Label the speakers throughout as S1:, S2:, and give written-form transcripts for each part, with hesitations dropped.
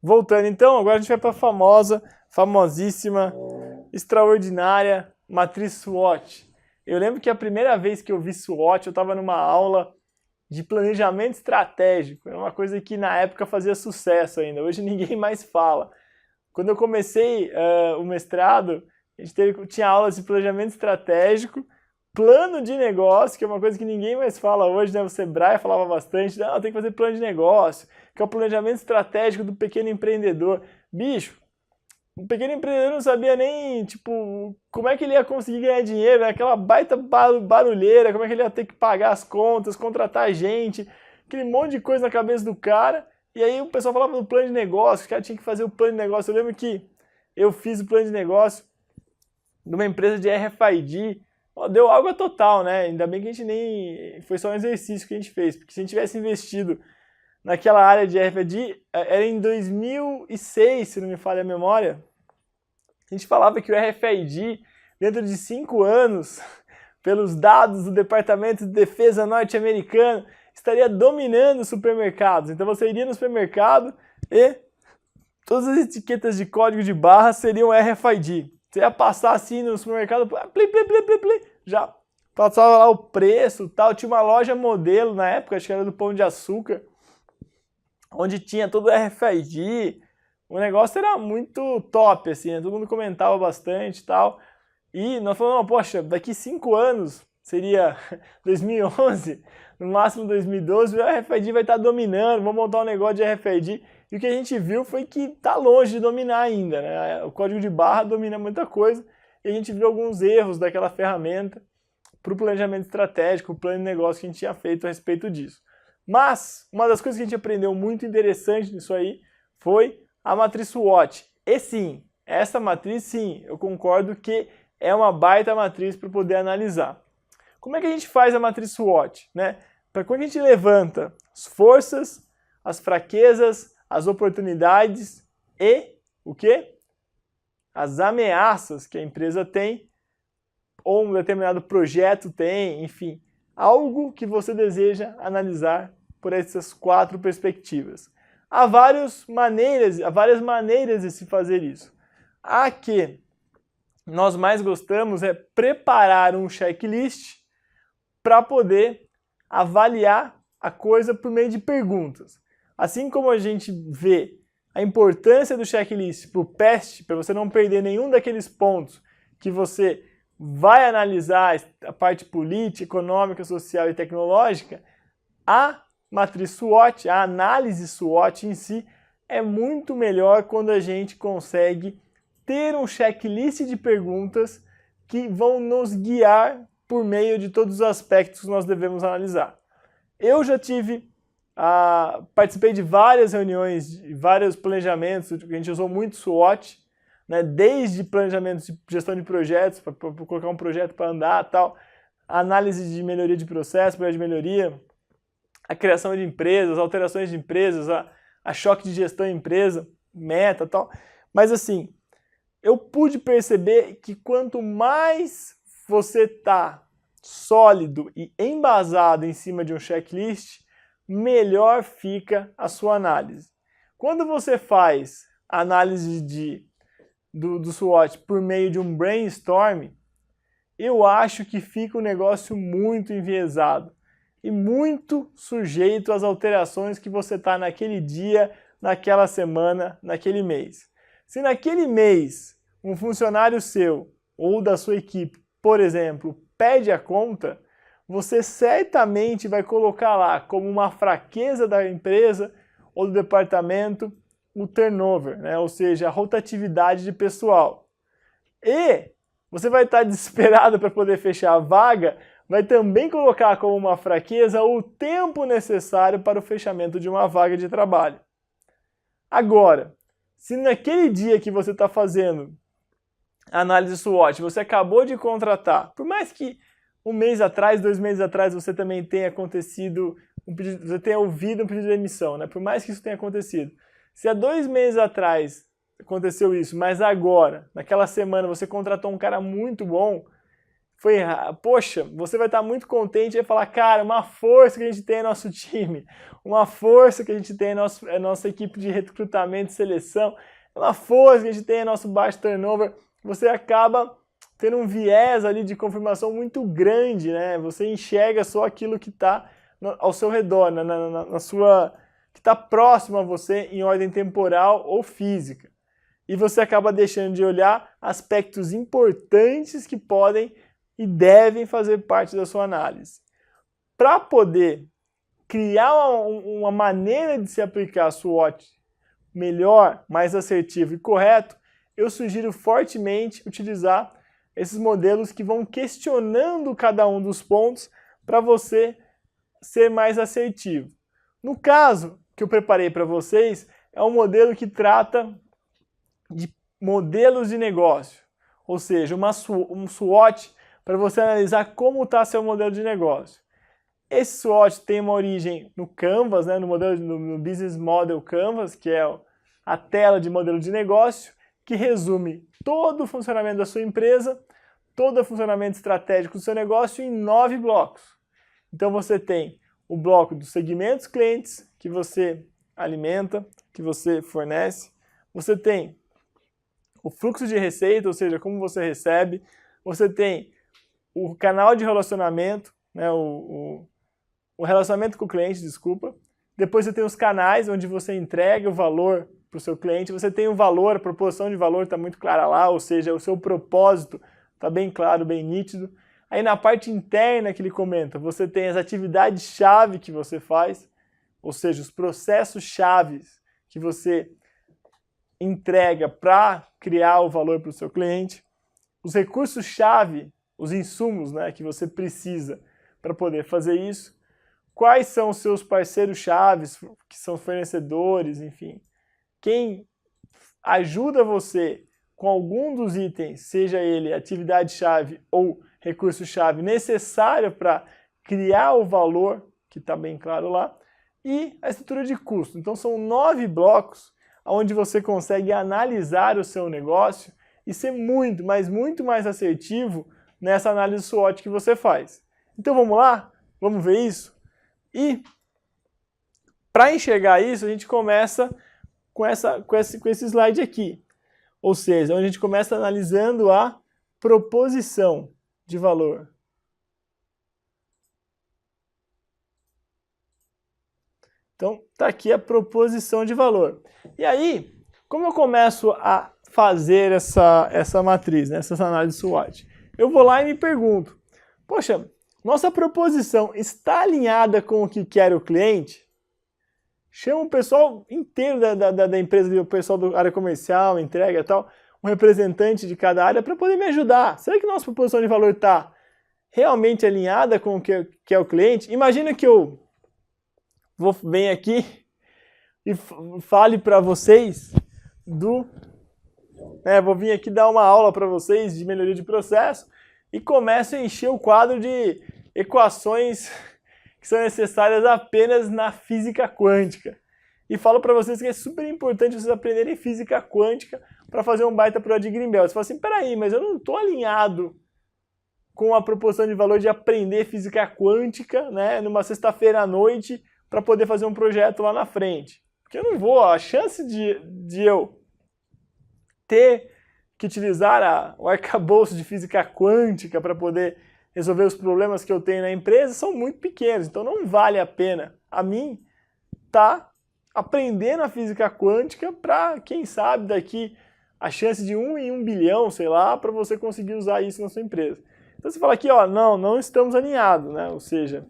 S1: Voltando então, agora a gente vai para a famosíssima, extraordinária matriz SWOT. Eu lembro que a primeira vez que eu vi SWOT, eu estava numa aula de planejamento estratégico. É uma coisa que na época fazia sucesso ainda, hoje ninguém mais fala. Quando eu comecei o mestrado, a gente tinha aulas de planejamento estratégico, plano de negócio, que é uma coisa que ninguém mais fala hoje, né? O Sebrae falava bastante, não, tem que fazer plano de negócio, que é o planejamento estratégico do pequeno empreendedor. Bicho, o pequeno empreendedor não sabia nem, tipo, como é que ele ia conseguir ganhar dinheiro, né? Aquela baita barulheira, como é que ele ia ter que pagar as contas, contratar gente, aquele monte de coisa na cabeça do cara. E aí o pessoal falava do plano de negócio, o cara tinha que fazer o plano de negócio. Eu lembro que eu fiz o plano de negócio de uma empresa de RFID, deu água total, né? Ainda bem que a gente nem... Foi só um exercício que a gente fez, porque se a gente tivesse investido naquela área de RFID, era em 2006, se não me falha a memória, a gente falava que o RFID, dentro de 5 anos, pelos dados do Departamento de Defesa norte-americano, estaria dominando os supermercados. Então você iria no supermercado e todas as etiquetas de código de barra seriam RFID. Você ia passar assim no supermercado, pli, pli, pli, pli, pli, já passava lá o preço e tal. Tinha uma loja modelo na época, acho que era do Pão de Açúcar, onde tinha todo o RFID. O negócio era muito top, assim, né? Todo mundo comentava bastante e tal. E nós falamos, poxa, daqui 5 anos, seria 2011, no máximo 2012, o RFID vai estar dominando, vamos montar um negócio de RFID. E o que a gente viu foi que está longe de dominar ainda, né? O código de barra domina muita coisa e a gente viu alguns erros daquela ferramenta para o planejamento estratégico, o plano de negócio que a gente tinha feito a respeito disso. Mas uma das coisas que a gente aprendeu muito interessante nisso aí foi a matriz SWOT. E sim, essa matriz sim, eu concordo que é uma baita matriz para poder analisar. Como é que a gente faz a matriz SWOT, né? Para quando a gente levanta as forças, as fraquezas, as oportunidades e o quê? As ameaças que a empresa tem, ou um determinado projeto tem, enfim, algo que você deseja analisar por essas 4 perspectivas. Há várias maneiras de se fazer isso. A que nós mais gostamos é preparar um checklist para poder avaliar a coisa por meio de perguntas. Assim como a gente vê a importância do checklist para o PEST, para você não perder nenhum daqueles pontos que você vai analisar a parte política, econômica, social e tecnológica, a matriz SWOT, a análise SWOT em si, é muito melhor quando a gente consegue ter um checklist de perguntas que vão nos guiar por meio de todos os aspectos que nós devemos analisar. Eu já participei de várias reuniões, de vários planejamentos, a gente usou muito SWOT, né, desde planejamento de gestão de projetos, para colocar um projeto para andar, tal, análise de melhoria de processo, projeto de melhoria, a criação de empresas, alterações de empresas, a choque de gestão em empresa, meta, tal. Mas assim, eu pude perceber que quanto mais você está sólido e embasado em cima de um checklist, melhor fica a sua análise. Quando você faz a análise do SWOT por meio de um brainstorm, eu acho que fica um negócio muito enviesado e muito sujeito às alterações que você está naquele dia, naquela semana, naquele mês. Se naquele mês um funcionário seu ou da sua equipe, por exemplo, pede a conta, você certamente vai colocar lá como uma fraqueza da empresa ou do departamento o turnover, né? Ou seja, a rotatividade de pessoal. E você vai estar desesperado para poder fechar a vaga, vai também colocar como uma fraqueza o tempo necessário para o fechamento de uma vaga de trabalho. Agora, se naquele dia que você está fazendo a análise SWOT, você acabou de contratar, por mais que 1 mês atrás, 2 meses atrás, você também tenha acontecido, você tenha ouvido um pedido de demissão, né? Por mais que isso tenha acontecido. Se há 2 meses atrás aconteceu isso, mas agora, naquela semana, você contratou um cara muito bom, poxa, você vai estar muito contente e vai falar, cara, uma força que a gente tem no nosso time, uma força que a gente tem na nossa equipe de recrutamento e seleção, uma força que a gente tem no nosso baixo turnover. Você acaba tendo um viés ali de confirmação muito grande, né? Você enxerga só aquilo que está ao seu redor, que está próximo a você em ordem temporal ou física. E você acaba deixando de olhar aspectos importantes que podem e devem fazer parte da sua análise. Para poder criar uma maneira de se aplicar a SWOT melhor, mais assertivo e correto, eu sugiro fortemente utilizar esses modelos que vão questionando cada um dos pontos para você ser mais assertivo. No caso que eu preparei para vocês, é um modelo que trata de modelos de negócio, ou seja, um SWOT para você analisar como está seu modelo de negócio. Esse SWOT tem uma origem no Canvas, né, no Business Model Canvas, que é a tela de modelo de negócio, que resume todo o funcionamento da sua empresa, todo o funcionamento estratégico do seu negócio em 9 blocos. Então você tem o bloco dos segmentos clientes que você alimenta, que você fornece. Você tem o fluxo de receita, ou seja, como você recebe. Você tem o canal de relacionamento, né, o relacionamento com o cliente, desculpa. Depois você tem os canais onde você entrega o valor para o seu cliente. Você tem o valor, a proporção de valor está muito clara lá, ou seja, o seu propósito está bem claro, bem nítido. Aí na parte interna que ele comenta, você tem as atividades-chave que você faz, ou seja, os processos-chaves que você entrega para criar o valor para o seu cliente, os recursos-chave, os insumos, né, que você precisa para poder fazer isso, quais são os seus parceiros-chave, que são fornecedores, enfim, quem ajuda você com algum dos itens, seja ele atividade-chave ou recurso-chave necessário para criar o valor, que está bem claro lá, e a estrutura de custo. Então são 9 blocos onde você consegue analisar o seu negócio e ser muito, mas muito mais assertivo nessa análise SWOT que você faz. Então vamos lá? Vamos ver isso? E para enxergar isso, a gente começa com esse slide aqui. Ou seja, onde a gente começa analisando a proposição de valor. Então, está aqui a proposição de valor. E aí, como eu começo a fazer essa matriz, né, essa análise SWOT? Eu vou lá e me pergunto, poxa, nossa proposição está alinhada com o que quer o cliente? Chama o pessoal inteiro da empresa, o pessoal da área comercial, entrega e tal, um representante de cada área para poder me ajudar. Será que nossa proposição de valor está realmente alinhada com o que é o cliente? Imagina que eu venho aqui e fale para vocês vou vir aqui dar uma aula para vocês de melhoria de processo e começo a encher o quadro de equações que são necessárias apenas na física quântica. E falo para vocês que é super importante vocês aprenderem física quântica para fazer um baita pro de Greenbelt. Você fala assim, peraí, mas eu não estou alinhado com a proposição de valor de aprender física quântica, né, numa sexta-feira à noite para poder fazer um projeto lá na frente. Porque eu não vou, a chance de eu ter que utilizar o arcabouço de física quântica para poder resolver os problemas que eu tenho na empresa são muito pequenos, então não vale a pena a mim estar aprendendo a física quântica para, quem sabe, daqui a chance de 1 em 1 bilhão, sei lá, para você conseguir usar isso na sua empresa. Então você fala aqui, ó, não estamos alinhados, né? Ou seja,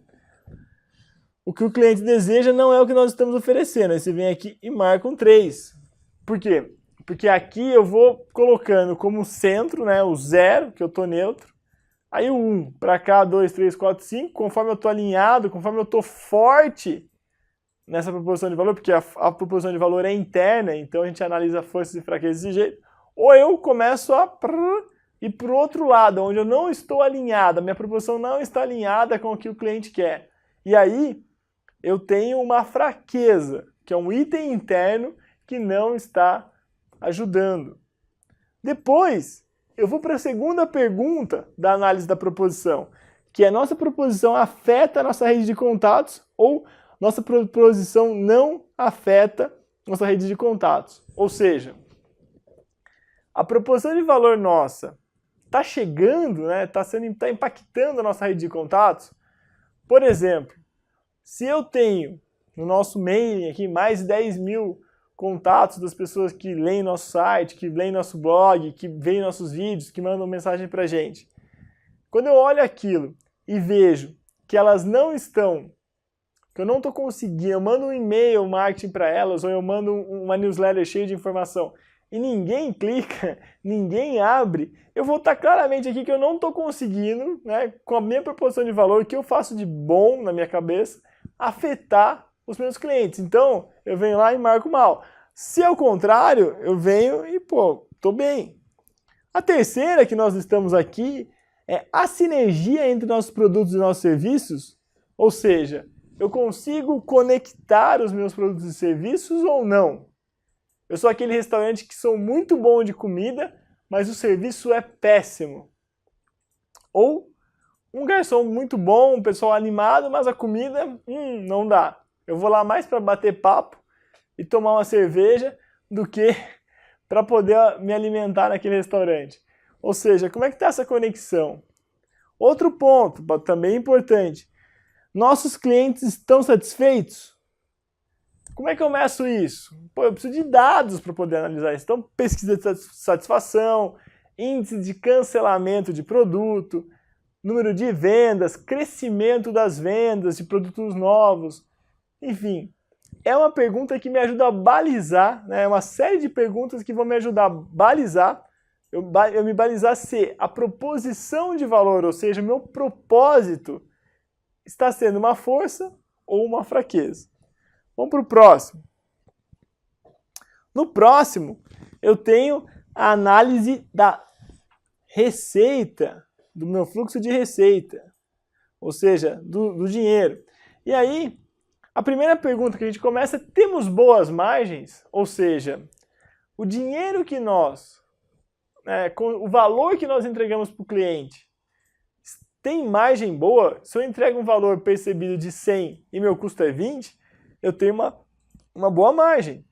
S1: o que o cliente deseja não é o que nós estamos oferecendo. Aí você vem aqui e marca um 3. Por quê? Porque aqui eu vou colocando como centro, né, o 0, que eu estou neutro, aí o 1 para cá, 2, 3, 4, 5, conforme eu estou alinhado, conforme eu estou forte nessa proposição de valor, porque a proposição de valor é interna, então a gente analisa forças e fraquezas desse jeito, ou eu começo a ir para o outro lado, onde eu não estou alinhado, a minha proposição não está alinhada com o que o cliente quer. E aí eu tenho uma fraqueza, que é um item interno que não está ajudando. Depois eu vou para a segunda pergunta da análise da proposição, que é: nossa proposição afeta a nossa rede de contatos ou nossa proposição não afeta nossa rede de contatos? Ou seja, a proposição de valor nossa está chegando, né, tá impactando a nossa rede de contatos? Por exemplo, se eu tenho no nosso mailing aqui mais de 10 mil contatos das pessoas que leem nosso site, que leem nosso blog, que veem nossos vídeos, que mandam mensagem pra gente. Quando eu olho aquilo e vejo que elas não estão, que eu não estou conseguindo, eu mando um e-mail marketing para elas, ou eu mando uma newsletter cheia de informação, e ninguém clica, ninguém abre, eu vou estar claramente aqui que eu não estou conseguindo, né, com a minha proposição de valor, o que eu faço de bom na minha cabeça, afetar os meus clientes. Então, eu venho lá e marco mal. Se ao contrário, eu venho e, pô, tô bem. A terceira que nós estamos aqui é a sinergia entre nossos produtos e nossos serviços, ou seja, eu consigo conectar os meus produtos e serviços ou não? Eu sou aquele restaurante que sou muito bom de comida, mas o serviço é péssimo. Ou um garçom muito bom, um pessoal animado, mas a comida, não dá. Eu vou lá mais para bater papo e tomar uma cerveja do que para poder me alimentar naquele restaurante. Ou seja, como é que está essa conexão? Outro ponto, também importante. Nossos clientes estão satisfeitos? Como é que eu meço isso? Pô, eu preciso de dados para poder analisar isso. Então, pesquisa de satisfação, índice de cancelamento de produto, número de vendas, crescimento das vendas de produtos novos. Enfim, é uma pergunta que me ajuda a balizar, né? É uma série de perguntas que vão me ajudar a balizar, eu me balizar se a proposição de valor, ou seja, o meu propósito, está sendo uma força ou uma fraqueza. Vamos para o próximo. No próximo, eu tenho a análise da receita, do meu fluxo de receita, ou seja, do dinheiro. E aí, a primeira pergunta que a gente começa é: temos boas margens? Ou seja, o dinheiro que nós, o valor que nós entregamos para o cliente, tem margem boa? Se eu entrego um valor percebido de 100 e meu custo é 20, eu tenho uma boa margem.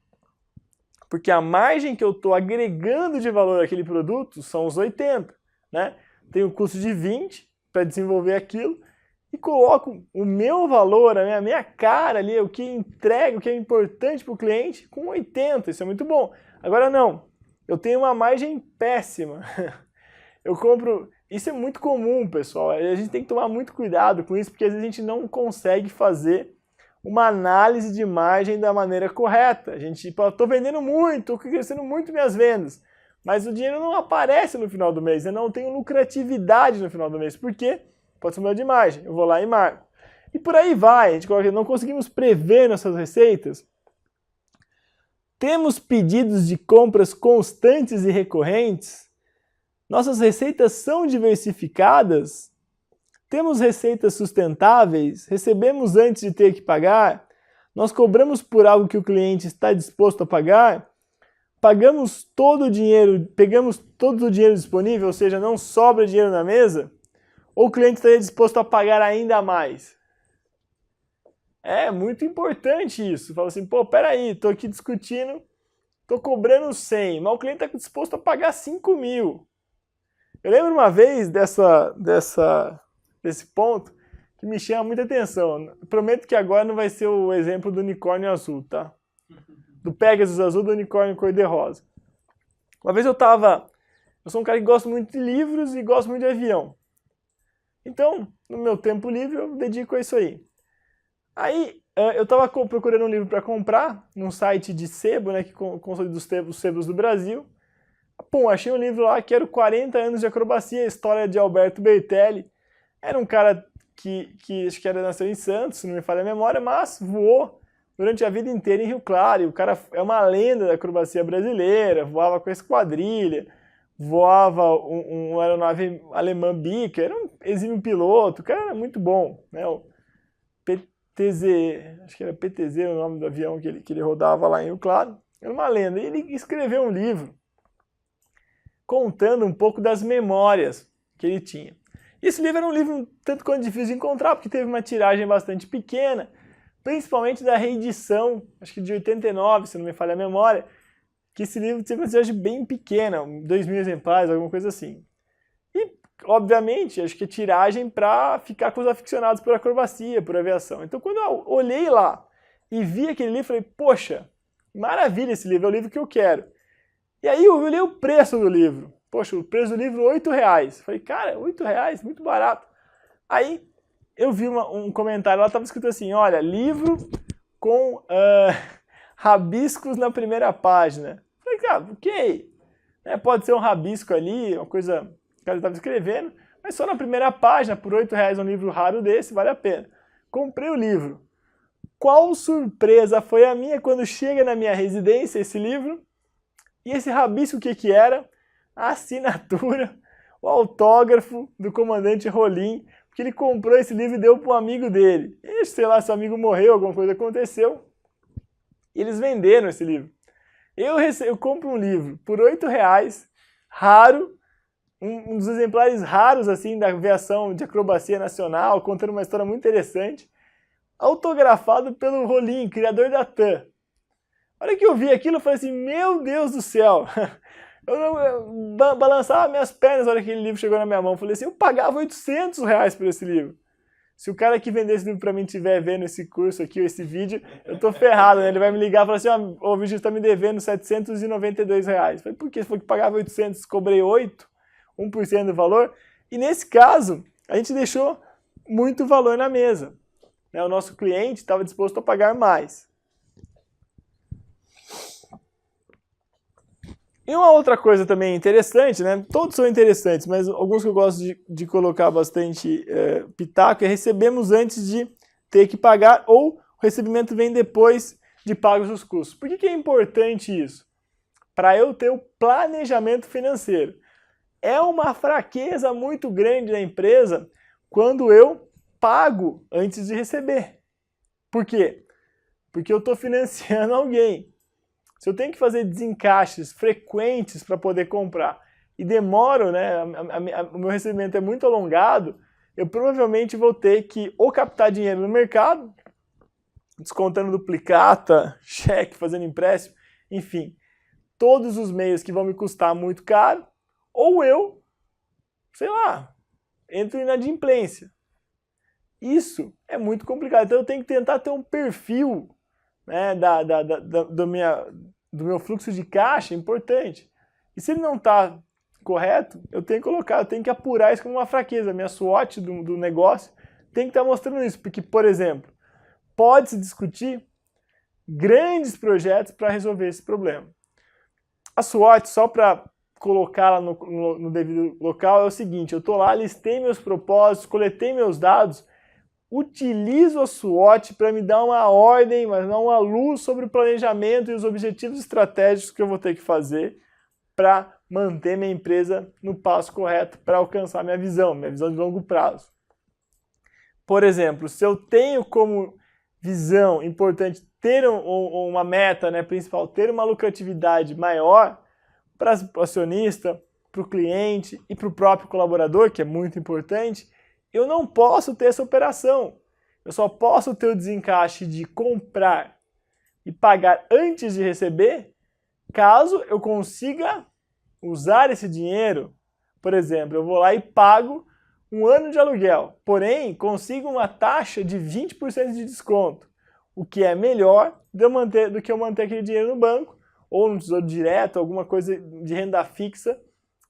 S1: Porque a margem que eu estou agregando de valor àquele produto são os 80. Né? Tenho o custo de 20 para desenvolver aquilo e coloco o meu valor, a minha cara ali, o que entrega, o que é importante para o cliente, com 80. Isso é muito bom. Agora não, eu tenho uma margem péssima. Eu compro... Isso é muito comum, pessoal. A gente tem que tomar muito cuidado com isso, porque às vezes a gente não consegue fazer uma análise de margem da maneira correta. A gente, estou vendendo muito, estou crescendo muito minhas vendas, mas o dinheiro não aparece no final do mês, eu não tenho lucratividade no final do mês. Por quê? Pode ser um problema de margem. Eu vou lá e marco. E por aí vai. A gente coloca, não conseguimos prever nossas receitas. Temos pedidos de compras constantes e recorrentes? Nossas receitas são diversificadas? Temos receitas sustentáveis? Recebemos antes de ter que pagar? Nós cobramos por algo que o cliente está disposto a pagar? Pagamos todo o dinheiro, pegamos todo o dinheiro disponível, ou seja, não sobra dinheiro na mesa? Ou o cliente estaria disposto a pagar ainda mais? É muito importante isso. Fala assim, pô, peraí, estou aqui discutindo, estou cobrando 100, mas o cliente está disposto a pagar 5 mil. Eu lembro uma vez desse ponto que me chama muita atenção. Eu prometo que agora não vai ser o exemplo do unicórnio azul, tá? Do Pegasus azul, do unicórnio cor-de-rosa. Uma vez eu sou um cara que gosta muito de livros e gosto muito de avião. Então, no meu tempo livre, eu dedico a isso aí. Aí, eu estava procurando um livro para comprar, num site de sebo, né, que consolida os sebos do Brasil. Pum, achei um livro lá que era 40 anos de acrobacia, a história de Alberto Bertelli. Era um cara que acho que nasceu em Santos, se não me falha a memória, mas voou durante a vida inteira em Rio Claro. E o cara é uma lenda da acrobacia brasileira, voava com a esquadrilha, voava uma aeronave alemã Bica, era um exímio piloto, o cara era muito bom, né? O PTZ, acho que era PTZ o nome do avião que ele rodava lá em Rio Claro, era uma lenda. E ele escreveu um livro contando um pouco das memórias que ele tinha. Esse livro era um livro tanto quanto difícil de encontrar, porque teve uma tiragem bastante pequena, principalmente da reedição, acho que de 89, se não me falha a memória, que esse livro teve uma tiragem bem pequena, 2.000 exemplares, alguma coisa assim. E, obviamente, acho que tiragem para ficar com os aficionados por acrobacia, por aviação. Então, quando eu olhei lá e vi aquele livro, falei, poxa, maravilha esse livro, é o livro que eu quero. E aí eu olhei o preço do livro. Poxa, o preço do livro R$ 8,00. Falei, cara, R$8,00, muito barato. Aí eu vi um comentário lá, estava escrito assim, olha, livro com rabiscos na primeira página. Falei, cara, ok. Pode ser um rabisco ali, uma coisa que o cara estava escrevendo, mas só na primeira página, por R$8,00 um livro raro desse, vale a pena. Comprei o livro. Qual surpresa foi a minha quando chega na minha residência esse livro? E esse rabisco, o que era? A assinatura, o autógrafo do comandante Rolim, porque ele comprou esse livro e deu para um amigo dele. E, sei lá, seu amigo morreu, alguma coisa aconteceu, e eles venderam esse livro. Eu compro um livro por R$8,00, raro, um dos exemplares raros assim da aviação de acrobacia nacional, contando uma história muito interessante, autografado pelo Rolim, criador da TAM. A hora que eu vi aquilo, eu falei assim, meu Deus do céu! Eu balançava minhas pernas na hora que aquele livro chegou na minha mão. Eu falei assim, eu pagava R$800 por esse livro. Se o cara que vender esse livro pra mim estiver vendo esse curso aqui, ou esse vídeo, eu tô ferrado, né? Ele vai me ligar e falar assim, ó, o vídeo está me devendo R$792. Eu falei, por quê? Você falou que pagava 800, cobrei 8, 1% do valor. E nesse caso, a gente deixou muito valor na mesa. O nosso cliente estava disposto a pagar mais. E uma outra coisa também interessante, né? Todos são interessantes, mas alguns que eu gosto de colocar bastante pitaco é recebemos antes de ter que pagar ou o recebimento vem depois de pagos os custos. Por que é importante isso? Para eu ter o planejamento financeiro. É uma fraqueza muito grande da empresa quando eu pago antes de receber. Por quê? Porque eu estou financiando alguém. Se eu tenho que fazer desencaixes frequentes para poder comprar e demoro, né, o meu recebimento é muito alongado, eu provavelmente vou ter que ou captar dinheiro no mercado, descontando duplicata, cheque, fazendo empréstimo, enfim, todos os meios que vão me custar muito caro, ou eu, sei lá, entro em inadimplência. Isso é muito complicado, então eu tenho que tentar ter um perfil, né, do meu fluxo de caixa importante. E se ele não está correto, eu tenho que apurar isso como uma fraqueza. A minha SWOT do negócio tem que estar mostrando isso. Porque, por exemplo, pode-se discutir grandes projetos para resolver esse problema. A SWOT, só para colocá-la no devido local, é o seguinte, eu estou lá, listei meus propósitos, coletei meus dados, utilizo a SWOT para me dar uma ordem, mas não uma luz sobre o planejamento e os objetivos estratégicos que eu vou ter que fazer para manter minha empresa no passo correto para alcançar minha visão de longo prazo. Por exemplo, se eu tenho como visão importante ter uma meta, né, principal, ter uma lucratividade maior para o acionista, para o cliente e para o próprio colaborador, que é muito importante, eu não posso ter essa operação. Eu só posso ter o desencaixe de comprar e pagar antes de receber, caso eu consiga usar esse dinheiro. Por exemplo, eu vou lá e pago um ano de aluguel, porém consigo uma taxa de 20% de desconto, o que é melhor do que eu manter aquele dinheiro no banco, ou no tesouro direto, alguma coisa de renda fixa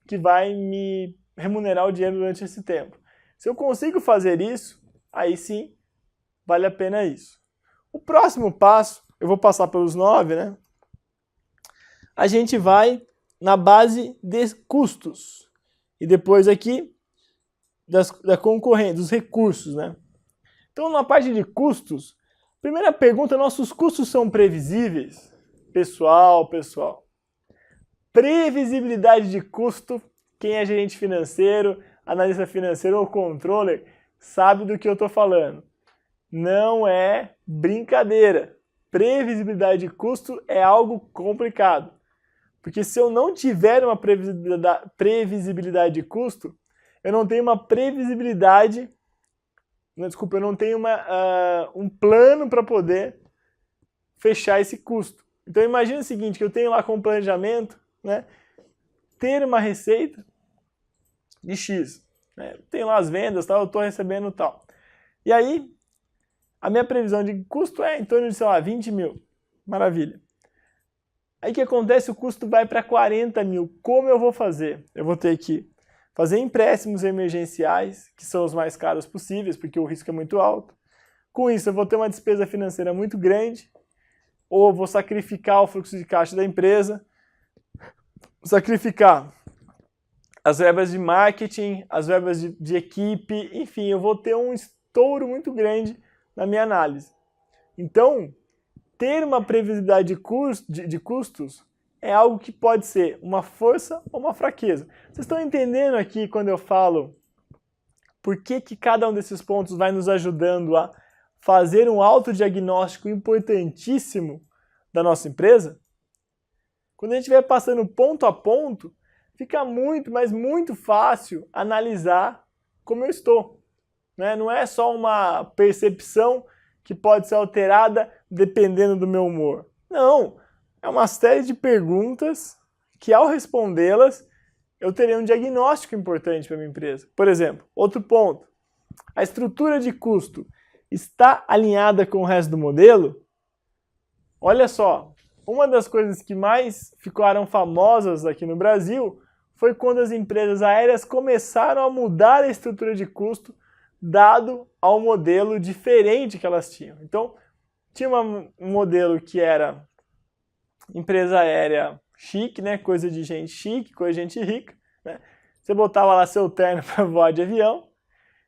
S1: que vai me remunerar o dinheiro durante esse tempo. Se eu consigo fazer isso, aí sim, vale a pena isso. O próximo passo, eu vou passar pelos 9, né? A gente vai na base de custos. E depois aqui, da concorrência, dos recursos, né? Então, na parte de custos, primeira pergunta, nossos custos são previsíveis? Pessoal. Previsibilidade de custo, quem é gerente financeiro, analista financeiro ou controller, sabe do que eu estou falando. Não é brincadeira. Previsibilidade de custo é algo complicado. Porque se eu não tiver uma previsibilidade de custo, eu não tenho uma previsibilidade, não, desculpa, eu não tenho um plano para poder fechar esse custo. Então imagina o seguinte, que eu tenho lá como planejamento, né, ter uma receita de X. Né, tenho lá as vendas, tal, eu estou recebendo tal. E aí, a minha previsão de custo é em torno de, sei lá, 20 mil. Maravilha. Aí o que acontece? O custo vai para 40 mil. Como eu vou fazer? Eu vou ter que fazer empréstimos emergenciais, que são os mais caros possíveis, porque o risco é muito alto. Com isso, eu vou ter uma despesa financeira muito grande, ou eu vou sacrificar o fluxo de caixa da empresa, sacrificar as verbas de marketing, as verbas de equipe, enfim, eu vou ter um estouro muito grande na minha análise. Então, ter uma previsibilidade de custos é algo que pode ser uma força ou uma fraqueza. Vocês estão entendendo aqui quando eu falo por que cada um desses pontos vai nos ajudando a fazer um autodiagnóstico importantíssimo da nossa empresa? Quando a gente vai passando ponto a ponto, fica muito, mas muito fácil analisar como eu estou. Né? Não é só uma percepção que pode ser alterada dependendo do meu humor. Não, é uma série de perguntas que, ao respondê-las, eu terei um diagnóstico importante para a minha empresa. Por exemplo, outro ponto, a estrutura de custo está alinhada com o resto do modelo? Olha só, uma das coisas que mais ficaram famosas aqui no Brasil foi quando as empresas aéreas começaram a mudar a estrutura de custo dado ao modelo diferente que elas tinham. Então, tinha um modelo que era empresa aérea chique, né? Coisa de gente chique, coisa de gente rica. Né? Você botava lá seu terno para voar de avião,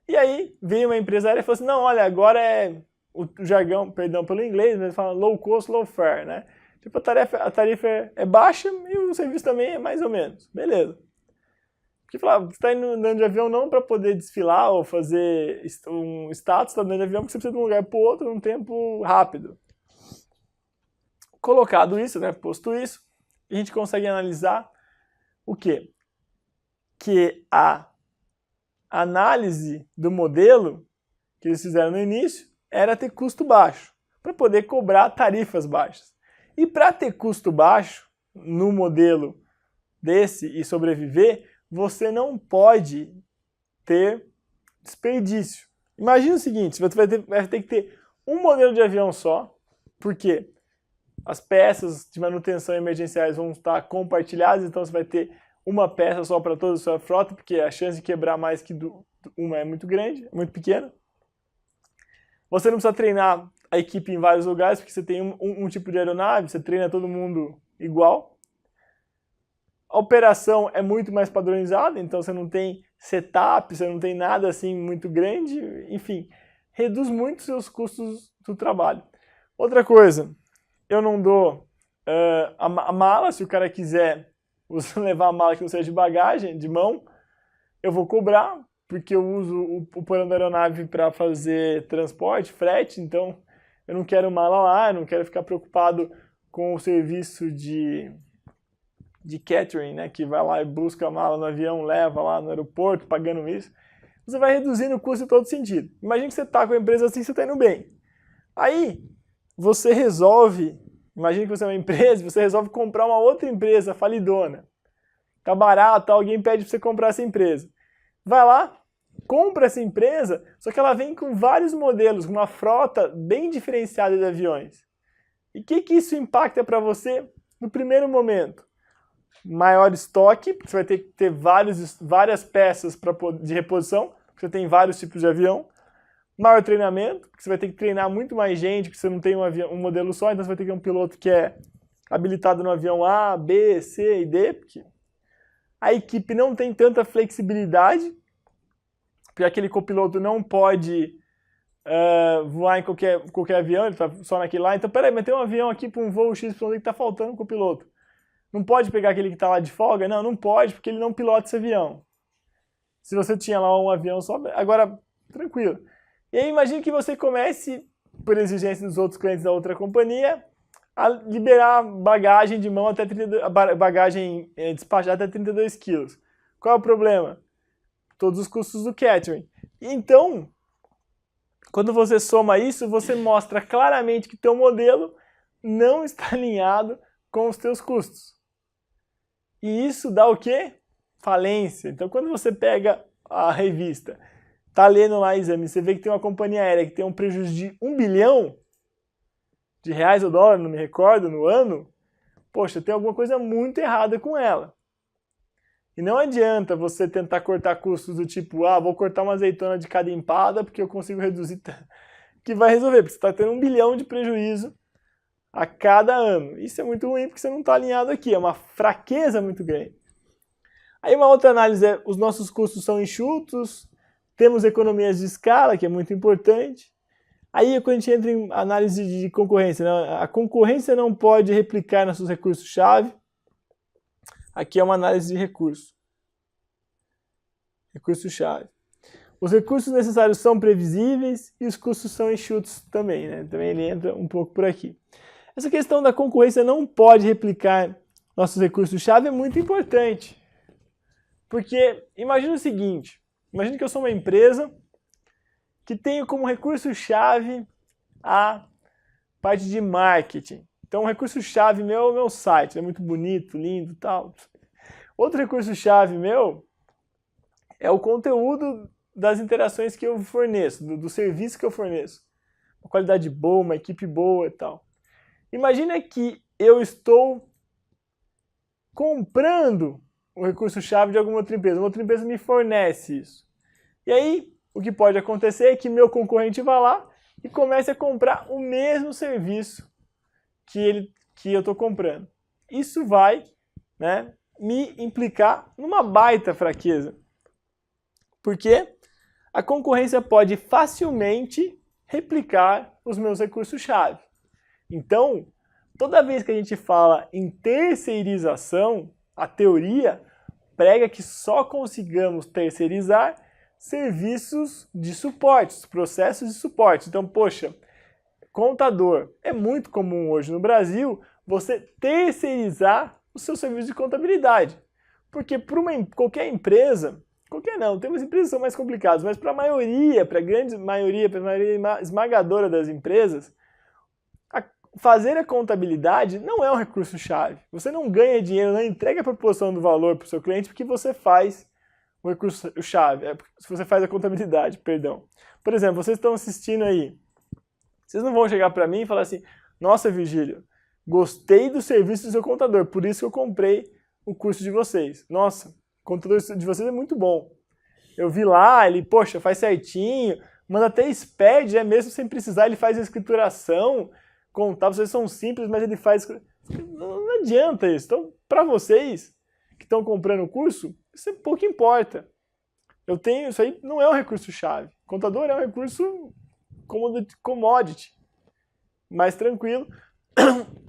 S1: e aí veio uma empresa aérea e falou assim, não, olha, agora é o jargão, perdão pelo inglês, mas fala low cost, low fare, né? Tipo, a tarifa é baixa e o serviço também é mais ou menos. Beleza. Porque falava, você está andando de avião não para poder desfilar ou fazer um status, está andando de avião porque você precisa de um lugar para o outro num tempo rápido. Colocado isso, né, posto isso, a gente consegue analisar o quê? Que a análise do modelo que eles fizeram no início era ter custo baixo, para poder cobrar tarifas baixas. E para ter custo baixo no modelo desse e sobreviver, você não pode ter desperdício. Imagina o seguinte, você vai ter que ter um modelo de avião só, porque as peças de manutenção emergenciais vão estar compartilhadas, então você vai ter uma peça só para toda a sua frota, porque a chance de quebrar mais que uma é muito grande, é muito pequena. Você não precisa treinar a equipe em vários lugares, porque você tem um tipo de aeronave, você treina todo mundo igual. A operação é muito mais padronizada, então você não tem setup, você não tem nada assim muito grande, enfim, reduz muito os seus custos do trabalho. Outra coisa, eu não dou a mala, se o cara quiser levar a mala que não seja de bagagem, de mão, eu vou cobrar, porque eu uso o porão da aeronave para fazer transporte, frete, então eu não quero mala lá, eu não quero ficar preocupado com o serviço de catering, né, que vai lá e busca a mala no avião, leva lá no aeroporto, pagando isso. Você vai reduzindo o custo em todo sentido. Imagina que você está com a empresa assim, você está indo bem. Aí, você resolve, imagina que você é uma empresa, você resolve comprar uma outra empresa falidona. Tá barato, alguém pede para você comprar essa empresa. Vai lá, compra essa empresa, só que ela vem com vários modelos, com uma frota bem diferenciada de aviões. E o que isso impacta para você no primeiro momento? Maior estoque, porque você vai ter que ter várias peças de reposição, porque você tem vários tipos de avião. Maior treinamento, porque você vai ter que treinar muito mais gente, porque você não tem um modelo só, então você vai ter que ter um piloto que é habilitado no avião A, B, C e D, porque a equipe não tem tanta flexibilidade, porque aquele copiloto não pode voar em qualquer avião, ele está só naquele lá. Então, peraí, mas tem um avião aqui para um voo XYZ que está faltando um copiloto. Não pode pegar aquele que está lá de folga? Não, não pode, porque ele não pilota esse avião. Se você tinha lá um avião só, agora, tranquilo. E aí imagine que você comece, por exigência dos outros clientes da outra companhia, a liberar bagagem de mão até 32, bagagem despachada até 32 quilos. Qual é o problema? Todos os custos do catering. Então, quando você soma isso, você mostra claramente que teu modelo não está alinhado com os teus custos. E isso dá o quê? Falência. Então, quando você pega a revista, tá lendo lá o exame, você vê que tem uma companhia aérea que tem um prejuízo de 1 bilhão de reais ou dólar, não me recordo, no ano, poxa, tem alguma coisa muito errada com ela. E não adianta você tentar cortar custos do tipo, vou cortar uma azeitona de cada empada porque eu consigo reduzir, que vai resolver, porque você está tendo 1 bilhão de prejuízo a cada ano. Isso é muito ruim porque você não está alinhado aqui, é uma fraqueza muito grande. Aí uma outra análise é, os nossos custos são enxutos, temos economias de escala, que é muito importante. Aí quando a gente entra em análise de concorrência, né? A concorrência não pode replicar nossos recursos-chave. Aqui é uma análise de recurso. Recurso-chave. Os recursos necessários são previsíveis e os custos são enxutos também, né? Também ele entra um pouco por aqui. Essa questão da concorrência não pode replicar nossos recursos-chave é muito importante. Porque imagina o seguinte, imagina que eu sou uma empresa que tenho como recurso-chave a parte de marketing. Então, o recurso-chave meu é o meu site, é muito bonito, lindo e tal. Outro recurso-chave meu é o conteúdo das interações que eu forneço, do serviço que eu forneço. Uma qualidade boa, uma equipe boa e tal. Imagina que eu estou comprando o recurso-chave de alguma outra empresa. Uma outra empresa me fornece isso. E aí, o que pode acontecer é que meu concorrente vá lá e comece a comprar o mesmo serviço que eu estou comprando. Isso vai, né, me implicar numa baita fraqueza. Porque a concorrência pode facilmente replicar os meus recursos-chave. Então, toda vez que a gente fala em terceirização, a teoria prega que só consigamos terceirizar serviços de suporte, processos de suporte. Então, poxa, contador. É muito comum hoje no Brasil você terceirizar o seu serviço de contabilidade. Porque para qualquer empresa, qualquer não, tem umas empresas que são mais complicadas, mas para a maioria, para a grande maioria, para a maioria esmagadora das empresas, fazer a contabilidade não é um recurso-chave. Você não ganha dinheiro, não entrega a proporção do valor para o seu cliente porque você faz o recurso-chave, se você faz a contabilidade, perdão. Por exemplo, vocês estão assistindo aí, vocês não vão chegar para mim e falar assim, nossa, Virgílio, gostei do serviço do seu contador, por isso que eu comprei o curso de vocês. Nossa, o contador de vocês é muito bom. Eu vi lá, ele, poxa, faz certinho, manda até SPED, mesmo sem precisar, ele faz a escrituração, contábil, vocês são simples, mas ele faz... Não adianta isso. Então, para vocês que estão comprando o curso, isso pouco importa. Isso aí não é um recurso-chave. Contador é um recurso commodity, mais tranquilo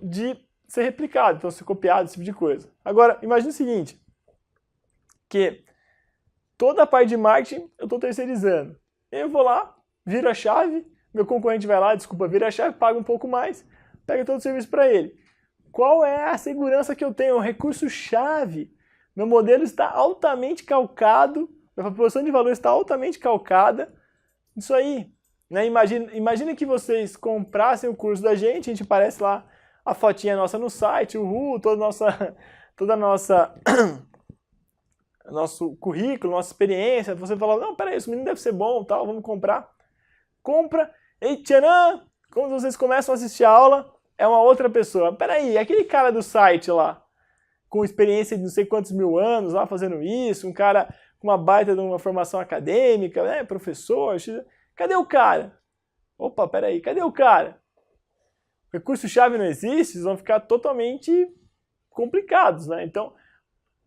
S1: de ser replicado, então ser copiado, esse tipo de coisa. Agora, imagine o seguinte, que toda a parte de marketing eu estou terceirizando. Eu vou lá, viro a chave, meu concorrente vai lá, vira a chave, paga um pouco mais, pega todo o serviço para ele. Qual é a segurança que eu tenho? O recurso-chave. Meu modelo está altamente calcado, minha proporção de valor está altamente calcada nisso aí. Né? Imagina que vocês comprassem o curso da gente, a gente aparece lá a fotinha nossa no site, toda nosso currículo, nossa experiência, você fala, não, peraí, esse menino deve ser bom, tal, vamos comprar. Compra, e tcharam, quando vocês começam a assistir a aula, é uma outra pessoa. Peraí, aquele cara do site lá, com experiência de não sei quantos mil anos lá fazendo isso, um cara com uma baita de uma formação acadêmica, né, professor, cadê o cara? Opa, peraí, cadê o cara? O recurso-chave não existe, eles vão ficar totalmente complicados, né? Então,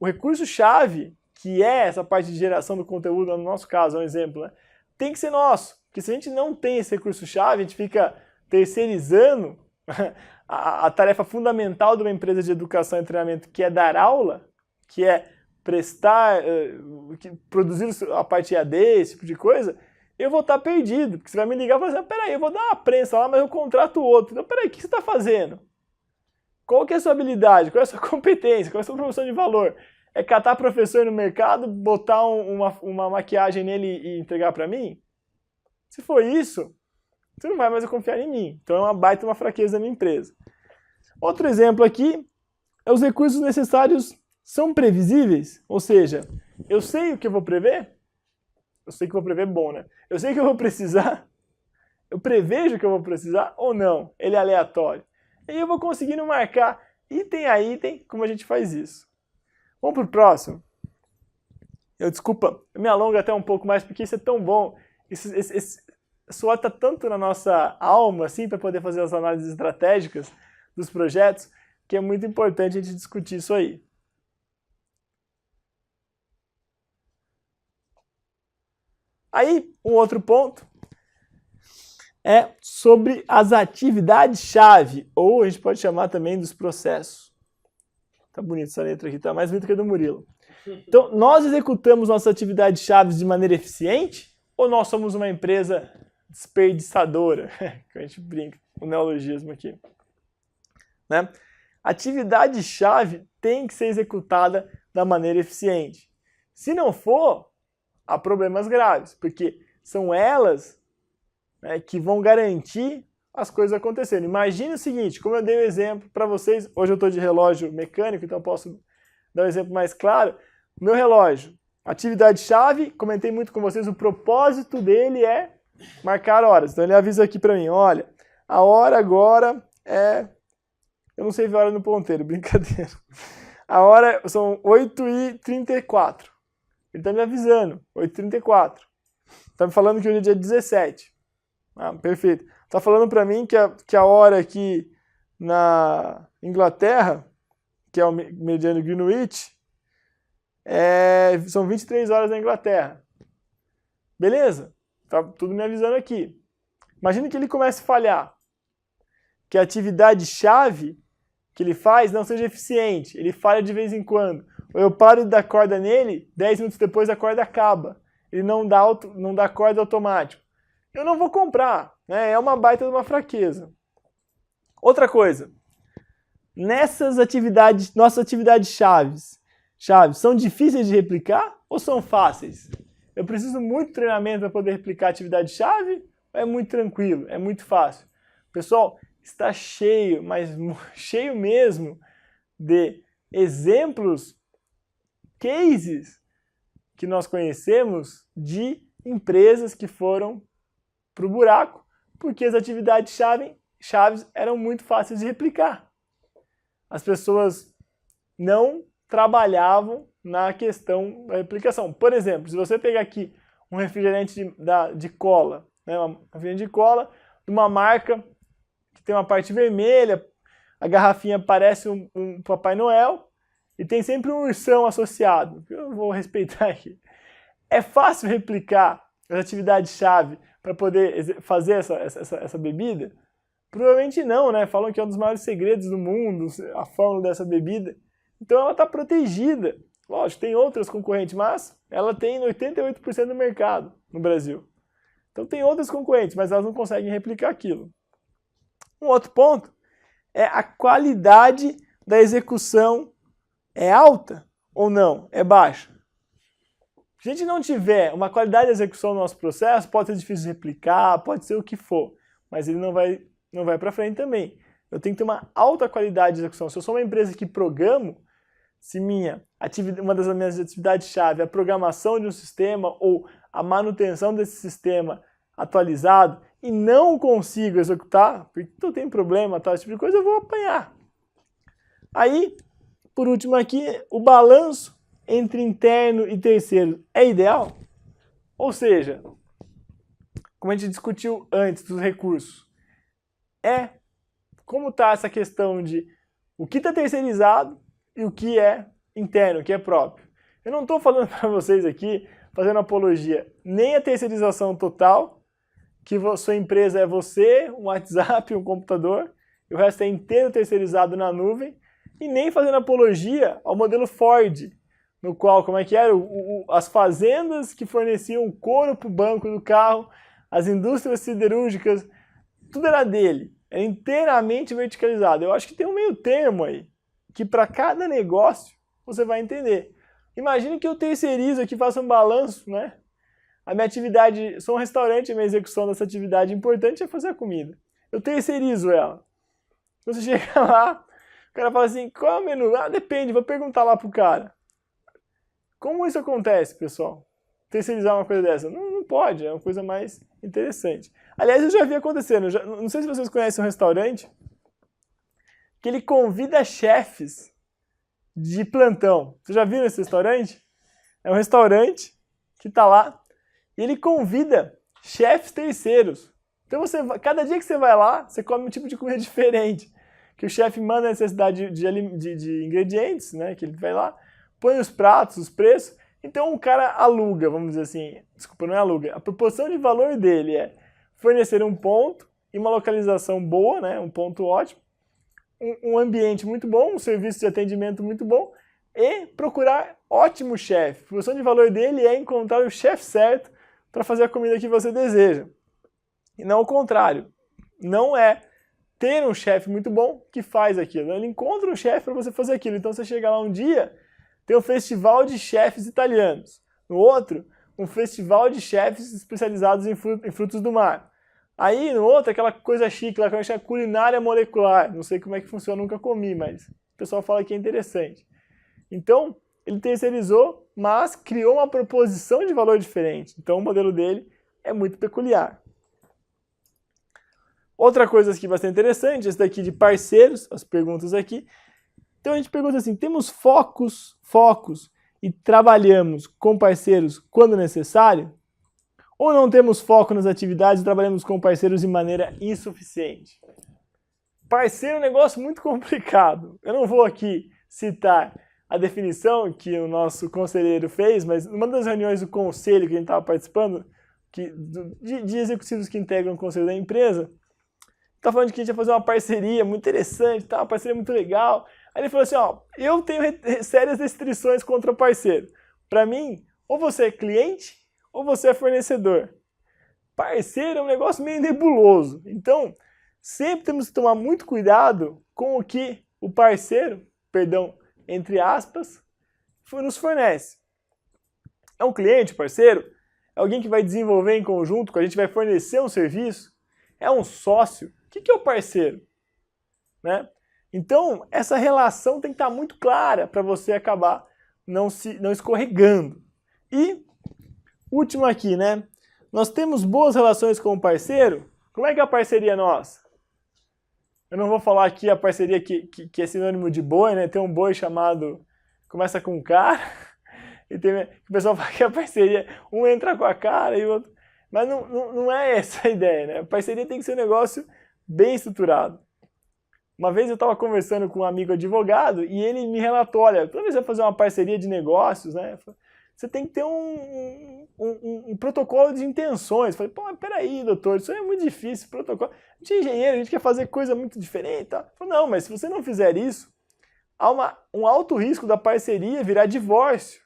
S1: o recurso-chave, que é essa parte de geração do conteúdo, no nosso caso, é um exemplo, né? Tem que ser nosso, porque se a gente não tem esse recurso-chave, a gente fica terceirizando a tarefa fundamental de uma empresa de educação e treinamento, que é dar aula, que é prestar, produzir a parte EAD, esse tipo de coisa, eu vou estar perdido, porque você vai me ligar e falar assim, peraí, eu vou dar uma prensa lá, mas eu contrato outro. Então, peraí, o que você está fazendo? Qual que é a sua habilidade? Qual é a sua competência? Qual é a sua promoção de valor? É catar professor no mercado, botar uma maquiagem nele e entregar para mim? Se for isso, você não vai mais confiar em mim. Então é uma baita uma fraqueza da minha empresa. Outro exemplo aqui é os recursos necessários são previsíveis, ou seja, eu sei o que eu vou prever, eu sei que eu vou prever bom, né? Eu sei que eu vou precisar, eu prevejo que eu vou precisar ou não, ele é aleatório. E eu vou conseguindo marcar item a item como a gente faz isso. Vamos para o próximo. Desculpa, eu me alongo até um pouco mais porque isso é tão bom, esse SWOT está tanto na nossa alma assim para poder fazer as análises estratégicas dos projetos, que é muito importante a gente discutir isso aí. Aí, um outro ponto é sobre as atividades-chave, ou a gente pode chamar também dos processos. Tá bonita essa letra aqui, tá mais bonita que a do Murilo. Então, nós executamos nossas atividades-chave de maneira eficiente ou nós somos uma empresa desperdiçadora? Que a gente brinca, o neologismo aqui. Né? Atividade-chave tem que ser executada da maneira eficiente. Se não for, há problemas graves, porque são elas, né, que vão garantir as coisas acontecendo. Imagine o seguinte, como eu dei o exemplo para vocês, hoje eu estou de relógio mecânico, então posso dar um exemplo mais claro. Meu relógio, atividade-chave, comentei muito com vocês, o propósito dele é marcar horas. Então ele avisa aqui para mim, olha, a hora agora é... Eu não sei ver a hora no ponteiro, brincadeira. A hora são 8h34. Ele está me avisando, 8h34. Está me falando que hoje é dia 17. Ah, perfeito. Está falando para mim que a hora aqui na Inglaterra, que é o meridiano Greenwich, são 23 horas na Inglaterra. Beleza? Está tudo me avisando aqui. Imagina que ele comece a falhar. Que a atividade-chave que ele faz não seja eficiente. Ele falha de vez em quando. Ou eu paro de dar corda nele, 10 minutos depois a corda acaba. Ele não dá corda automático. Eu não vou comprar. Né? É uma baita de uma fraqueza. Outra coisa. Nessas atividades, nossas atividades chaves, são difíceis de replicar ou são fáceis? Eu preciso muito treinamento para poder replicar a atividade-chave ou é muito tranquilo, é muito fácil? Pessoal, está cheio, mas cheio mesmo, de exemplos, cases que nós conhecemos de empresas que foram para o buraco porque as atividades-chave eram muito fáceis de replicar. As pessoas não trabalhavam na questão da replicação. Por exemplo, se você pegar aqui um refrigerante de cola, né, um refrigerante de cola de uma marca que tem uma parte vermelha, a garrafinha parece um Papai Noel e tem sempre um ursão associado. Eu vou respeitar aqui. É fácil replicar as atividades-chave para poder fazer essa bebida? Provavelmente não, né? Falam que é um dos maiores segredos do mundo, a fórmula dessa bebida. Então ela está protegida. Lógico, tem outras concorrentes, mas ela tem 88% do mercado no Brasil. Então tem outras concorrentes, mas elas não conseguem replicar aquilo. Um outro ponto é a qualidade da execução. É alta ou não? É baixa? Se a gente não tiver uma qualidade de execução no nosso processo, pode ser difícil de replicar, pode ser o que for, mas ele não vai para frente também. Eu tenho que ter uma alta qualidade de execução. Se eu sou uma empresa que programo, se uma das minhas atividades-chave é a programação de um sistema ou a manutenção desse sistema atualizado e não consigo executar, porque eu tenho problema, tal, esse tipo de coisa, eu vou apanhar. Aí, por último aqui, o balanço entre interno e terceiro é ideal? Ou seja, como a gente discutiu antes dos recursos, como está essa questão de o que está terceirizado e o que é interno, o que é próprio. Eu não estou falando para vocês aqui, fazendo apologia, nem a terceirização total, que sua empresa é você, um WhatsApp, um computador, e o resto é inteiro terceirizado na nuvem, e nem fazendo apologia ao modelo Ford, no qual, como é que era? As fazendas que forneciam couro para o banco do carro, as indústrias siderúrgicas, tudo era dele. É inteiramente verticalizado. Eu acho que tem um meio termo aí, que para cada negócio você vai entender. Imagine que eu terceirizo aqui, faço um balanço, né? A minha atividade, sou um restaurante, a minha execução dessa atividade importante é fazer a comida. Eu terceirizo ela. Você chega lá, o cara fala assim, qual é o menu? Ah, depende, vou perguntar lá pro cara. Como isso acontece, pessoal? Terceirizar uma coisa dessa? Não pode, é uma coisa mais interessante. Aliás, eu já vi acontecendo, não sei se vocês conhecem um restaurante que ele convida chefes de plantão. Vocês já viram esse restaurante? É um restaurante que está lá e ele convida chefes terceiros. Então, cada dia que você vai lá, você come um tipo de comida diferente. Que o chefe manda a necessidade de ingredientes, né? Que ele vai lá, põe os pratos, os preços. Então, o cara aluga, vamos dizer assim. Desculpa, não é aluga. A proporção de valor dele é fornecer um ponto e uma localização boa, né? Um ponto ótimo. Um ambiente muito bom, um serviço de atendimento muito bom e procurar ótimo chefe. A função de valor dele é encontrar o chefe certo para fazer a comida que você deseja. E não o contrário. Não é ter um chefe muito bom que faz aquilo. Ele encontra um chefe para você fazer aquilo. Então você chega lá um dia, tem um festival de chefes italianos. No outro, um festival de chefes especializados em frutos do mar. Aí, no outro, aquela coisa chique lá que eu chamo de culinária molecular. Não sei como é que funciona, nunca comi, mas o pessoal fala que é interessante. Então, ele terceirizou, mas criou uma proposição de valor diferente. Então, o modelo dele é muito peculiar. Outra coisa aqui bastante interessante, esse daqui de parceiros, as perguntas aqui. Então, a gente pergunta assim, temos focos e trabalhamos com parceiros quando necessário? Ou não temos foco nas atividades e trabalhamos com parceiros de maneira insuficiente? Parceiro é um negócio muito complicado. Eu não vou aqui citar a definição que o nosso conselheiro fez, mas numa das reuniões do conselho que a gente estava participando, de executivos que integram o conselho da empresa, está falando de que a gente ia fazer uma parceria muito interessante, uma parceria muito legal. Aí ele falou assim, ó, eu tenho sérias restrições contra o parceiro. Para mim, ou você é cliente, ou você é fornecedor. Parceiro é um negócio meio nebuloso. Então, sempre temos que tomar muito cuidado com o que o parceiro, entre aspas, nos fornece. É um cliente, parceiro? É alguém que vai desenvolver em conjunto com a gente, vai fornecer um serviço? É um sócio? O que é o parceiro? Né? Então, essa relação tem que estar muito clara para você acabar não escorregando. E último aqui, né? Nós temos boas relações com o parceiro? Como é que é a parceria nossa? Eu não vou falar aqui a parceria que é sinônimo de boi, né? Tem um boi chamado... Começa com K, e tem, o pessoal fala que a parceria... Um entra com a cara e o outro... Mas não é essa a ideia, né? A parceria tem que ser um negócio bem estruturado. Uma vez eu estava conversando com um amigo advogado e ele me relatou, olha, toda vez que você vai fazer uma parceria de negócios, né? Você tem que ter um protocolo de intenções. Eu falei, pô, mas peraí, doutor, isso aí é muito difícil, protocolo. A gente é engenheiro, a gente quer fazer coisa muito diferente. Tá? Eu falei, não, mas se você não fizer isso, há um alto risco da parceria virar divórcio.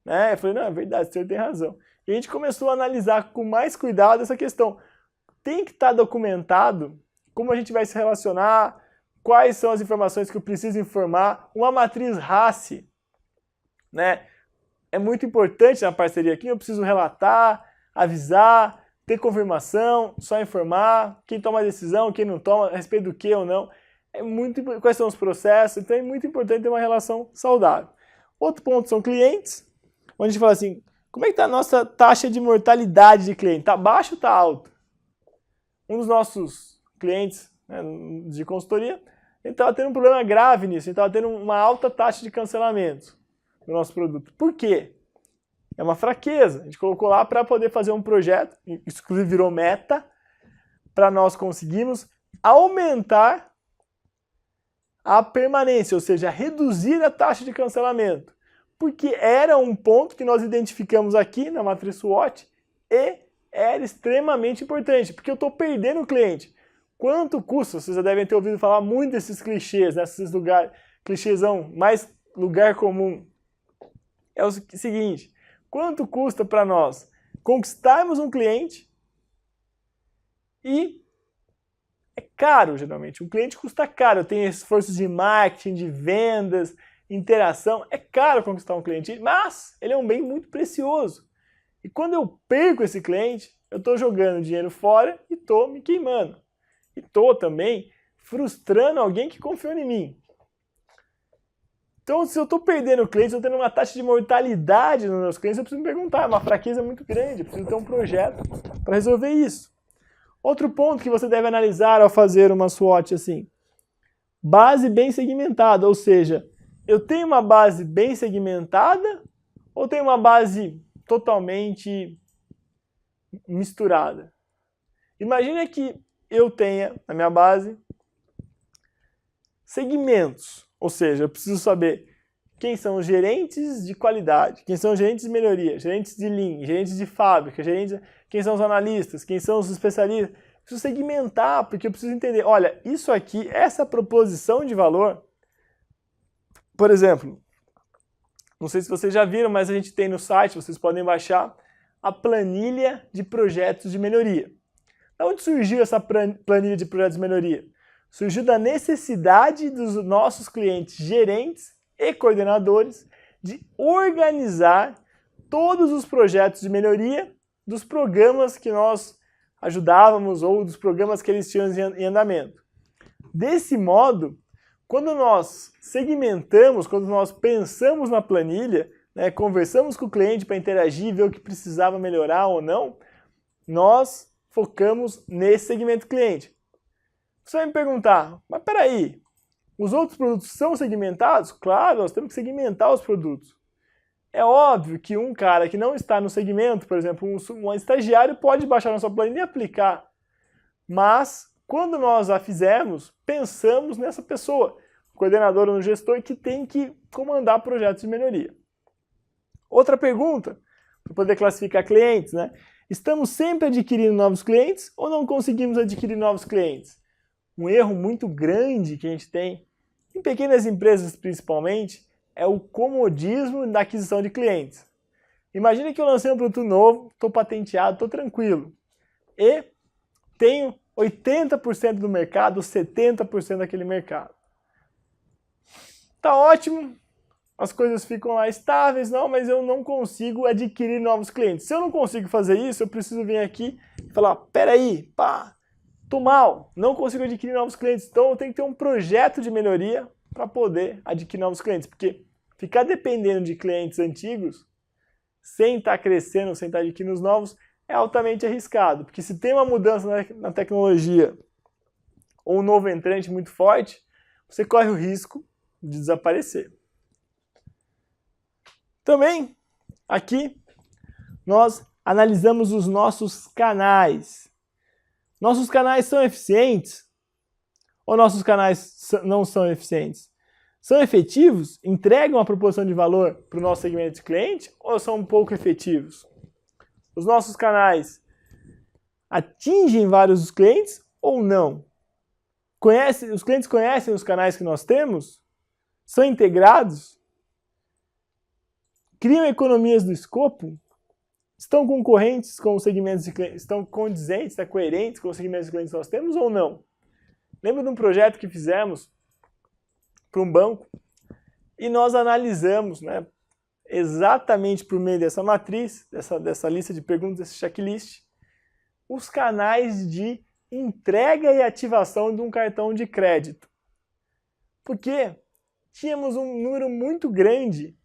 S1: Né? Eu falei, não, é verdade, o senhor tem razão. E a gente começou a analisar com mais cuidado essa questão. Tem que estar documentado como a gente vai se relacionar, quais são as informações que eu preciso informar, uma matriz RACI, né? É muito importante na parceria. Quem eu preciso relatar, avisar, ter confirmação, só informar, quem toma a decisão, quem não toma, a respeito do que ou não. É muito importante. Quais são os processos? Então é muito importante ter uma relação saudável. Outro ponto são clientes, onde a gente fala assim, como é que está a nossa taxa de mortalidade de cliente? Está baixo ou está alto? Um dos nossos clientes, né, de consultoria, ele estava tendo um problema grave nisso, ele estava tendo uma alta taxa de cancelamento do nosso produto. Por quê? É uma fraqueza. A gente colocou lá para poder fazer um projeto, isso inclusive virou meta, para nós conseguirmos aumentar a permanência, ou seja, reduzir a taxa de cancelamento. Porque era um ponto que nós identificamos aqui na matriz SWOT e era extremamente importante, porque eu estou perdendo o cliente. Quanto custa? Vocês já devem ter ouvido falar muito desses clichês, né? Esses lugares, clichêsão, mais lugar comum. É o seguinte, quanto custa para nós conquistarmos um cliente e é caro, geralmente. Um cliente custa caro. Eu tenho esforços de marketing, de vendas, interação. É caro conquistar um cliente, mas ele é um bem muito precioso. E quando eu perco esse cliente, eu estou jogando dinheiro fora e estou me queimando. E estou também frustrando alguém que confiou em mim. Então, se eu estou perdendo clientes, eu estou tendo uma taxa de mortalidade nos meus clientes, eu preciso me perguntar, é uma fraqueza muito grande, eu preciso ter um projeto para resolver isso. Outro ponto que você deve analisar ao fazer uma SWOT assim, base bem segmentada, ou seja, eu tenho uma base bem segmentada ou tenho uma base totalmente misturada? Imagina que eu tenha na minha base segmentos. Ou seja, eu preciso saber quem são os gerentes de qualidade, quem são os gerentes de melhoria, gerentes de Lean, gerentes de fábrica, quem são os analistas, quem são os especialistas. Eu preciso segmentar, porque eu preciso entender, olha, isso aqui, essa proposição de valor, por exemplo, não sei se vocês já viram, mas a gente tem no site, vocês podem baixar, a planilha de projetos de melhoria. De onde surgiu essa planilha de projetos de melhoria? Surgiu da necessidade dos nossos clientes, gerentes e coordenadores, de organizar todos os projetos de melhoria dos programas que nós ajudávamos ou dos programas que eles tinham em andamento. Desse modo, quando nós segmentamos, quando nós pensamos na planilha, né, conversamos com o cliente para interagir, ver o que precisava melhorar ou não, nós focamos nesse segmento cliente. Você vai me perguntar, mas peraí, os outros produtos são segmentados? Claro, nós temos que segmentar os produtos. É óbvio que um cara que não está no segmento, por exemplo, um estagiário pode baixar nossa planilha e aplicar. Mas, quando nós a fizemos, pensamos nessa pessoa, coordenador ou no gestor, que tem que comandar projetos de melhoria. Outra pergunta, para poder classificar clientes, né? Estamos sempre adquirindo novos clientes ou não conseguimos adquirir novos clientes? Um erro muito grande que a gente tem, em pequenas empresas principalmente, é o comodismo da aquisição de clientes. Imagina que eu lancei um produto novo, estou patenteado, estou tranquilo. E tenho 80% do mercado, 70% daquele mercado. Tá ótimo, as coisas ficam lá estáveis, não, mas eu não consigo adquirir novos clientes. Se eu não consigo fazer isso, eu preciso vir aqui e falar, peraí, pá, tô mal, não consigo adquirir novos clientes, então eu tenho que ter um projeto de melhoria para poder adquirir novos clientes, porque ficar dependendo de clientes antigos, sem estar crescendo, sem estar adquirindo os novos, é altamente arriscado, porque se tem uma mudança na tecnologia ou um novo entrante muito forte, você corre o risco de desaparecer. Também, aqui, nós analisamos os nossos canais. Nossos canais são eficientes? Ou nossos canais não são eficientes? São efetivos? Entregam a proporção de valor para o nosso segmento de cliente? Ou são um pouco efetivos? Os nossos canais atingem vários clientes ou não? Os clientes conhecem os canais que nós temos? São integrados? Criam economias do escopo? Estão concorrentes com os segmentos de clientes? Estão condizentes, estão coerentes com os segmentos de clientes que nós temos ou não? Lembro de um projeto que fizemos para um banco e nós analisamos, né, exatamente por meio dessa matriz, dessa lista de perguntas, desse checklist, os canais de entrega e ativação de um cartão de crédito. Porque tínhamos um número muito grande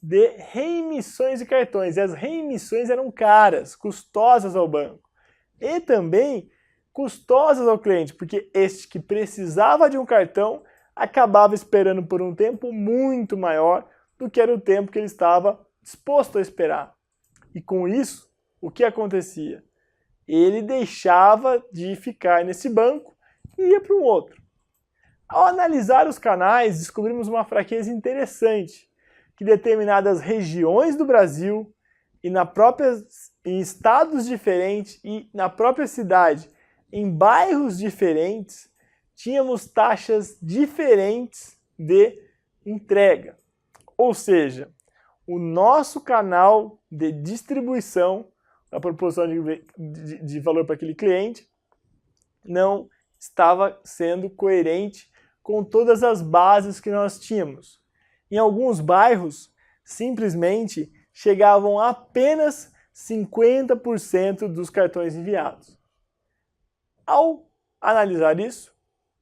S1: de reemissões de cartões, e as reemissões eram caras, custosas ao banco, e também custosas ao cliente, porque este que precisava de um cartão acabava esperando por um tempo muito maior do que era o tempo que ele estava disposto a esperar. E com isso, o que acontecia? Ele deixava de ficar nesse banco e ia para um outro. Ao analisar os canais, descobrimos uma fraqueza interessante, que determinadas regiões do Brasil em estados diferentes e na própria cidade, em bairros diferentes, tínhamos taxas diferentes de entrega. Ou seja, o nosso canal de distribuição da proporção de valor para aquele cliente não estava sendo coerente com todas as bases que nós tínhamos. Em alguns bairros, simplesmente chegavam a apenas 50% dos cartões enviados. Ao analisar isso,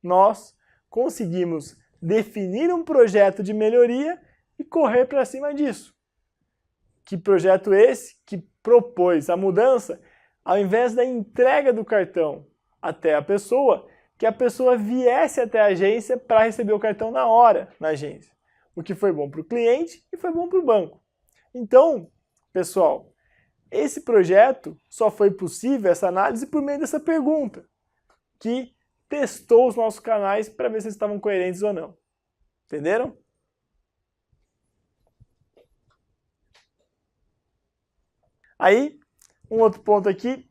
S1: nós conseguimos definir um projeto de melhoria e correr para cima disso. Que projeto esse que propôs a mudança, ao invés da entrega do cartão até a pessoa, que a pessoa viesse até a agência para receber o cartão na hora na agência. O que foi bom para o cliente e foi bom para o banco. Então, pessoal, esse projeto só foi possível, essa análise, por meio dessa pergunta, que testou os nossos canais para ver se eles estavam coerentes ou não. Entenderam? Aí, um outro ponto aqui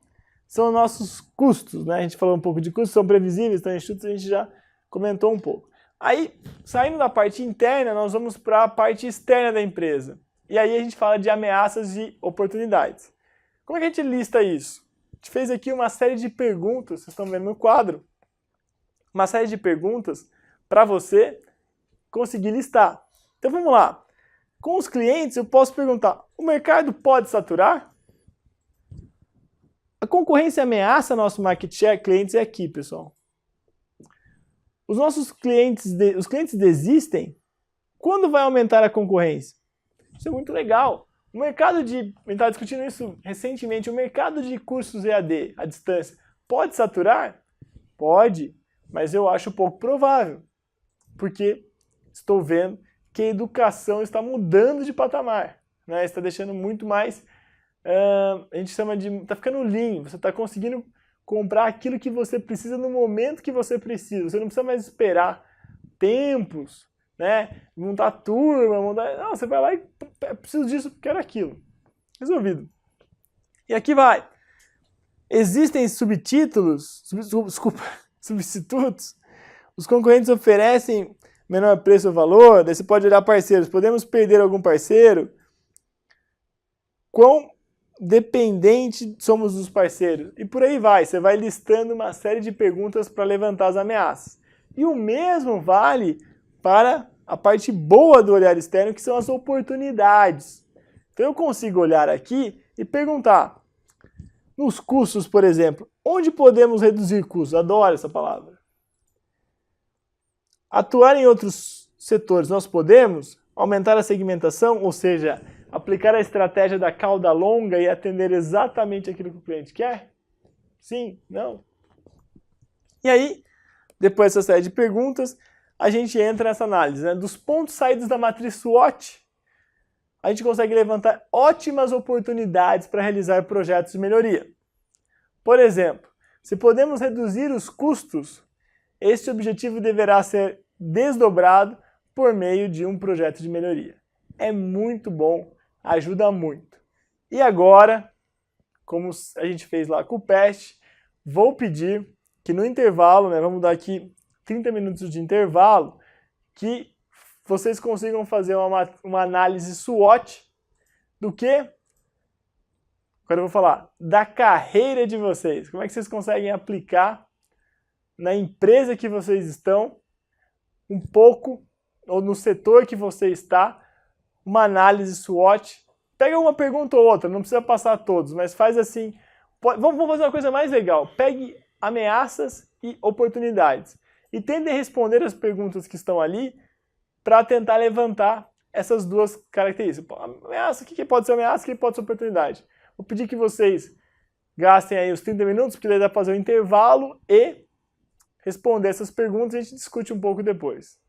S1: são nossos custos, né? A gente falou um pouco de custos, são previsíveis, estão enxutos, a gente já comentou um pouco. Aí, saindo da parte interna, nós vamos para a parte externa da empresa. E aí a gente fala de ameaças e oportunidades. Como é que a gente lista isso? A gente fez aqui uma série de perguntas, vocês estão vendo no quadro, uma série de perguntas para você conseguir listar. Então vamos lá. Com os clientes eu posso perguntar, o mercado pode saturar? A concorrência ameaça nosso market share? Clientes é aqui, pessoal. Os nossos clientes, os clientes desistem? Quando vai aumentar a concorrência? Isso é muito legal. O mercado de, a gente estava discutindo isso recentemente, o mercado de cursos EAD, à distância, pode saturar? Pode, mas eu acho pouco provável. Porque estou vendo que a educação está mudando de patamar, né? Está deixando muito mais, a gente chama de, está ficando lean, você está conseguindo comprar aquilo que você precisa no momento que você precisa, você não precisa mais esperar tempos, né? Montar turma, não, você vai lá e preciso disso, quero aquilo. Resolvido. E aqui vai. Existem substitutos, os concorrentes oferecem menor preço ou valor, daí você pode olhar parceiros, podemos perder algum parceiro? Quão dependente somos dos parceiros? E por aí vai, você vai listando uma série de perguntas para levantar as ameaças. E o mesmo vale para a parte boa do olhar externo, que são as oportunidades. Então eu consigo olhar aqui e perguntar, nos custos, por exemplo, onde podemos reduzir custos? Adoro essa palavra. Atuar em outros setores, nós podemos aumentar a segmentação, ou seja, aplicar a estratégia da cauda longa e atender exatamente aquilo que o cliente quer? Sim? Não? E aí, depois dessa série de perguntas, a gente entra nessa análise, né? Dos pontos saídos da matriz SWOT, a gente consegue levantar ótimas oportunidades para realizar projetos de melhoria. Por exemplo, se podemos reduzir os custos, este objetivo deverá ser desdobrado por meio de um projeto de melhoria. É muito bom, ajuda muito. E agora, como a gente fez lá com o PEST, vou pedir que no intervalo, né, vamos dar aqui 30 minutos de intervalo, que vocês consigam fazer uma análise SWOT do que? Agora eu vou falar da carreira de vocês. Como é que vocês conseguem aplicar na empresa que vocês estão, um pouco, ou no setor que você está, uma análise SWOT. Pega uma pergunta ou outra, não precisa passar todos, mas faz assim. Vamos fazer uma coisa mais legal. Pegue ameaças e oportunidades. E tente responder as perguntas que estão ali para tentar levantar essas duas características. Ameaça, o que pode ser ameaça, o que pode ser oportunidade? Vou pedir que vocês gastem aí os 30 minutos, porque daí dá para fazer um intervalo e responder essas perguntas e a gente discute um pouco depois.